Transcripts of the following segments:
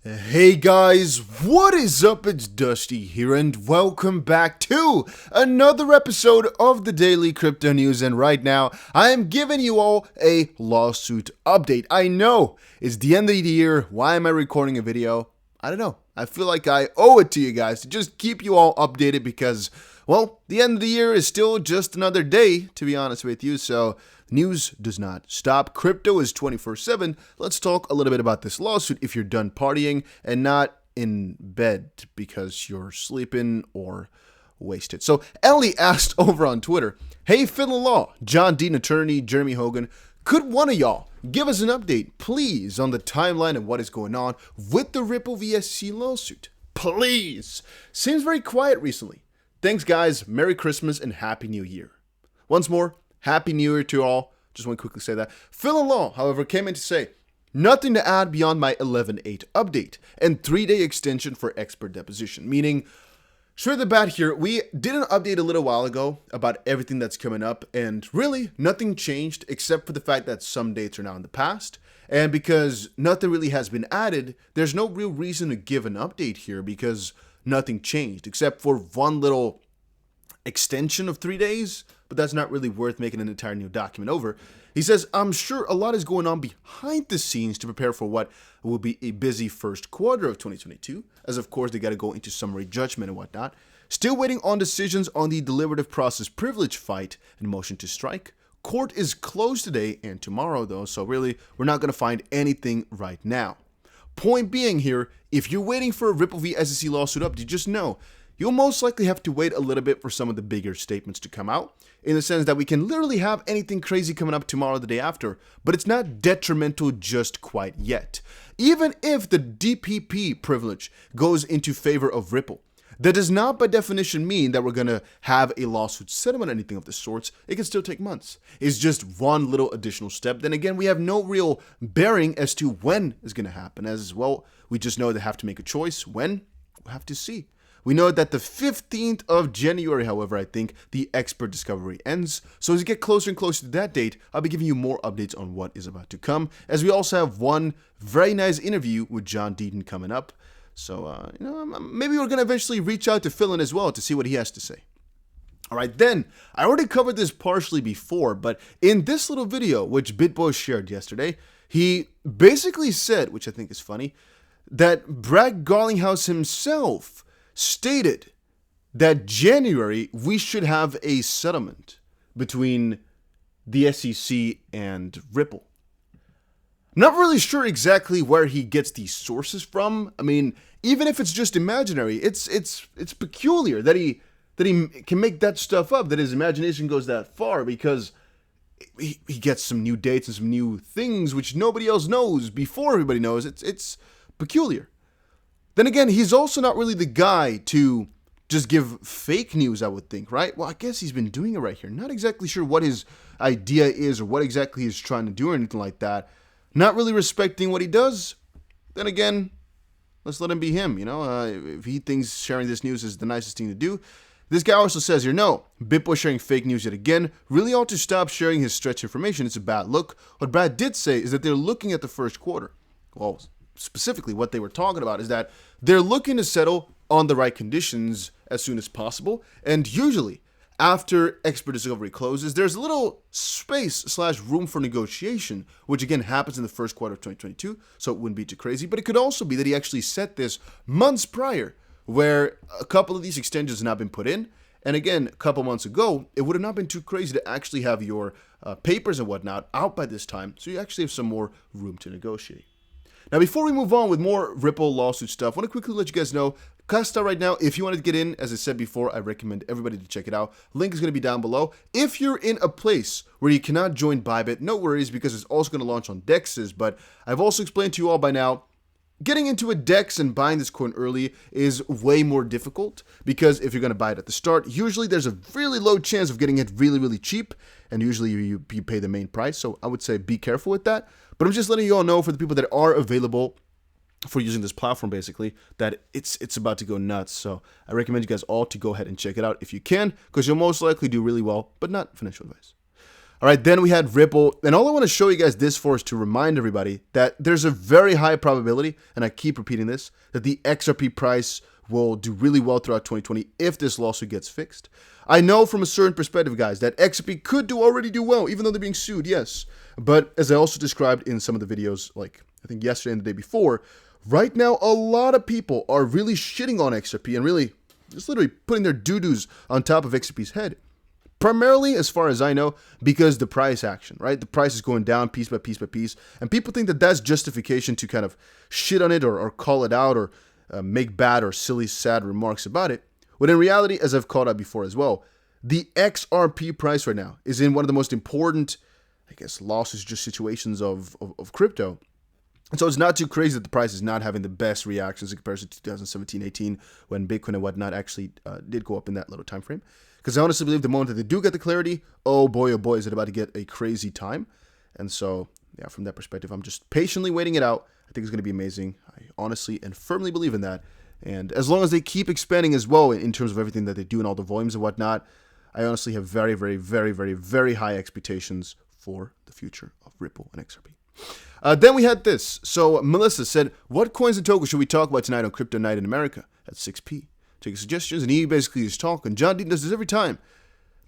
Hey guys, what is up? It's Dusty here and welcome back to another episode of the Daily Crypto News, and right now I am giving you all a lawsuit update. I know it's the end of the year. Why am I recording a video? I don't know. I feel like I owe it to you guys to just keep you all updated because, well, the end of the year is still just another day, to be honest with you, so news does not stop. Crypto is 24/7. Let's talk a little bit about this lawsuit if you're done partying and not in bed because you're sleeping or wasted. So Ellie asked over on Twitter, "Hey, Phil Law, John Dean attorney, Jeremy Hogan, could one of y'all give us an update, please, on the timeline of what is going on with the Ripple VSC lawsuit? Please. Seems very quiet recently. Thanks, guys. Merry Christmas and Happy New Year." Once more, Happy New Year to all. Just want to quickly say that. Phil Law, however, came in to say, "Nothing to add beyond my 11.8 update and 3-day extension for expert deposition." Meaning, straight the bat here, we did an update a little while ago about everything that's coming up, and really, nothing changed except for the fact that some dates are now in the past. And because nothing really has been added, there's no real reason to give an update here because nothing changed except for one little extension of 3 days, but that's not really worth making an entire new document over. He says, "I'm sure a lot is going on behind the scenes to prepare for what will be a busy first quarter of 2022, as of course they got to go into summary judgment and whatnot. Still waiting on decisions on the deliberative process privilege fight and motion to strike. Court is closed today and tomorrow though, so really we're not going to find anything right now. Point being here, if you're waiting for a Ripple v SEC lawsuit update, just know you'll most likely have to wait a little bit for some of the bigger statements to come out, in the sense that we can literally have anything crazy coming up tomorrow or the day after, but it's not detrimental just quite yet. Even if the DPP privilege goes into favor of Ripple, that does not by definition mean that we're going to have a lawsuit settlement or anything of the sorts. It can still take months. It's just one little additional step. Then again, we have no real bearing as to when it's going to happen. As well, we just know they have to make a choice. When? We'll have to see. We know that the 15th of January, however, I think the expert discovery ends. So as we get closer and closer to that date, I'll be giving you more updates on what is about to come, as we also have one very nice interview with John Deaton coming up. So, maybe we're going to eventually reach out to Phil as well to see what he has to say. All right, then, I already covered this partially before, but in this little video, which BitBoy shared yesterday, he basically said, which I think is funny, that Brad Garlinghouse himself stated that January we should have a settlement between the SEC and Ripple. I'm not really sure exactly where he gets these sources from. I mean, even if it's just imaginary, it's peculiar that he can make that stuff up, that his imagination goes that far, because he gets some new dates and some new things which nobody else knows before everybody knows. It's peculiar. Then again, he's also not really the guy to just give fake news, I would think, right? Well, I guess he's been doing it right here. Not exactly sure what his idea is or what exactly he's trying to do or anything like that. Not really respecting what he does. Then again, let's let him be him, if he thinks sharing this news is the nicest thing to do. This guy also says here, "No, BitBoy sharing fake news yet again. Really ought to stop sharing his stretch information. It's a bad look." What Brad did say is that they're looking at the first quarter. Well, specifically what they were talking about is that they're looking to settle on the right conditions as soon as possible, and usually after expert discovery closes, there's a little space/room for negotiation, which again happens in the first quarter of 2022, so it wouldn't be too crazy. But it could also be that he actually set this months prior, where a couple of these extensions have not been put in, and again, a couple months ago, it would have not been too crazy to actually have your papers and whatnot out by this time, so you actually have some more room to negotiate. Now, before we move on with more Ripple lawsuit stuff, I want to quickly let you guys know, Casta right now, if you wanted to get in, as I said before, I recommend everybody to check it out. Link is going to be down below. If you're in a place where you cannot join Bybit, no worries, because it's also going to launch on DEXs, but I've also explained to you all by now, getting into a DEX and buying this coin early is way more difficult, because if you're going to buy it at the start, usually there's a really low chance of getting it really, really cheap, and usually you pay the main price, so I would say be careful with that. But I'm just letting you all know, for the people that are available for using this platform, basically, that it's about to go nuts. So I recommend you guys all to go ahead and check it out if you can, because you'll most likely do really well, but not financial advice. All right, then we had Ripple. And all I want to show you guys this for is to remind everybody that there's a very high probability, and I keep repeating this, that the XRP price will do really well throughout 2020 if this lawsuit gets fixed. I know from a certain perspective, guys, that XRP could already do well, even though they're being sued, yes. But as I also described in some of the videos, like I think yesterday and the day before, right now a lot of people are really shitting on XRP and really just literally putting their doo-doos on top of XRP's head. Primarily, as far as I know, because the price action, right? The price is going down piece by piece by piece, and people think that that's justification to kind of shit on it or call it out or make bad or silly, sad remarks about it. When in reality, as I've called out before as well, the XRP price right now is in one of the most important, I guess, losses, just situations of crypto. And so it's not too crazy that the price is not having the best reactions in comparison to 2017-18 when Bitcoin and whatnot actually did go up in that little time frame. Because I honestly believe the moment that they do get the clarity, oh boy, is it about to get a crazy time. And so, yeah, from that perspective, I'm just patiently waiting it out. I think it's going to be amazing. I honestly and firmly believe in that. And as long as they keep expanding as well in terms of everything that they do and all the volumes and whatnot, I honestly have very, very, very, very, very high expectations for the future of Ripple and XRP. Then we had this. So Melissa said, what coins and tokens should we talk about tonight on Crypto Night in America at 6 p? Take suggestions, and he basically is talking. John Dean does this every time.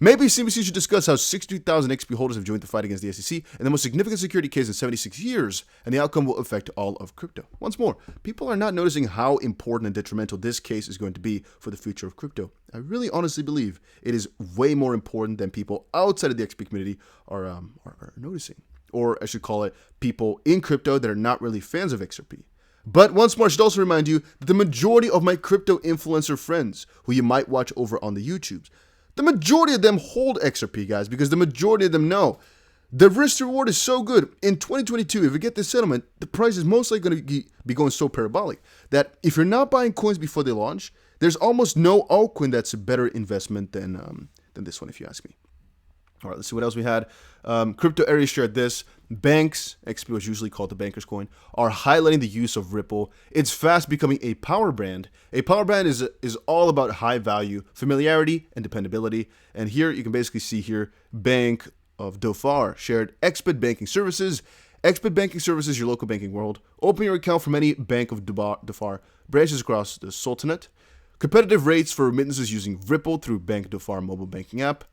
Maybe CBC should discuss how 62,000 XP holders have joined the fight against the SEC in the most significant security case in 76 years, and the outcome will affect all of crypto. Once more, people are not noticing how important and detrimental this case is going to be for the future of crypto. I really honestly believe it is way more important than people outside of the XP community are noticing. Or I should call it people in crypto that are not really fans of XRP. But once more, I should also remind you that the majority of my crypto influencer friends, who you might watch over on the YouTubes, the majority of them hold XRP, guys, because the majority of them know the risk reward is so good. In 2022, if we get this settlement, the price is most likely going to be going so parabolic that if you're not buying coins before they launch, there's almost no altcoin that's a better investment than this one, if you ask me. All right, let's see what else we had. Crypto Area shared this. Banks, XP was usually called the banker's coin, are highlighting the use of Ripple. It's fast becoming a power brand. A power brand is all about high value, familiarity, and dependability. And here you can basically see here, Bank of Dhofar shared Expert Banking Services. Expert Banking Services, your local banking world. Open your account from any Bank of Dhofar branches across the Sultanate. Competitive rates for remittances using Ripple through Bank Dhofar mobile banking app.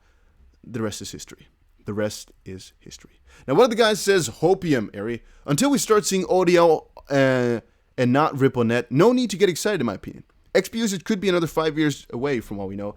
The rest is history. The rest is history. Now, one of the guys says, Hopium, Ari, until we start seeing ODL and not RippleNet, no need to get excited, in my opinion. XP usage could be another 5 years away from all we know.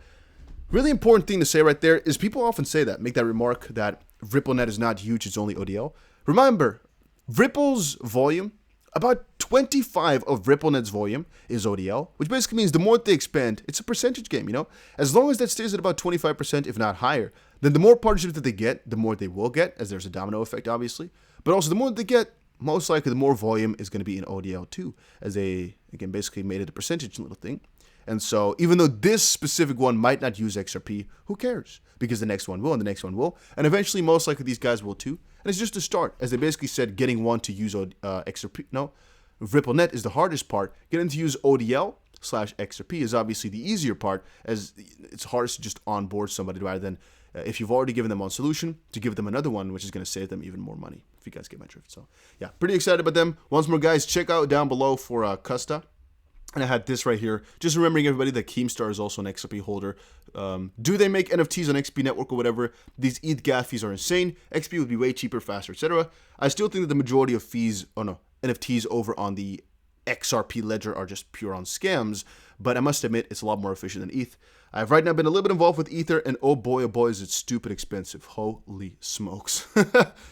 Really important thing to say right there is people often say that, make that remark that RippleNet is not huge, it's only ODL. Remember, Ripple's volume, about 25 of RippleNet's volume is ODL, which basically means the more they expand, it's a percentage game, you know? As long as that stays at about 25%, if not higher, then the more partnerships that they get, the more they will get, as there's a domino effect, obviously. But also, the more they get, most likely the more volume is going to be in ODL too, as they, again, basically made it a percentage little thing. And so, even though this specific one might not use XRP, who cares? Because the next one will, and the next one will. And eventually, most likely, these guys will too. And it's just a start, as they basically said, getting one to use XRP. No, RippleNet is the hardest part. Getting to use ODL/XRP is obviously the easier part, as it's hardest to just onboard somebody rather than if you've already given them one solution, to give them another one, which is going to save them even more money, if you guys get my drift. So, yeah, pretty excited about them. Once more, guys, check out down below for Casta. And I had this right here. Just remembering everybody that Keemstar is also an XRP holder. Do they make NFTs on XP Network or whatever? These ETH gas fees are insane. XP would be way cheaper, faster, etc. I still think that the majority of NFTs over on the XRP ledger are just pure on scams. But I must admit, it's a lot more efficient than ETH. I've right now been a little bit involved with Ether, and oh boy, is it stupid expensive. Holy smokes.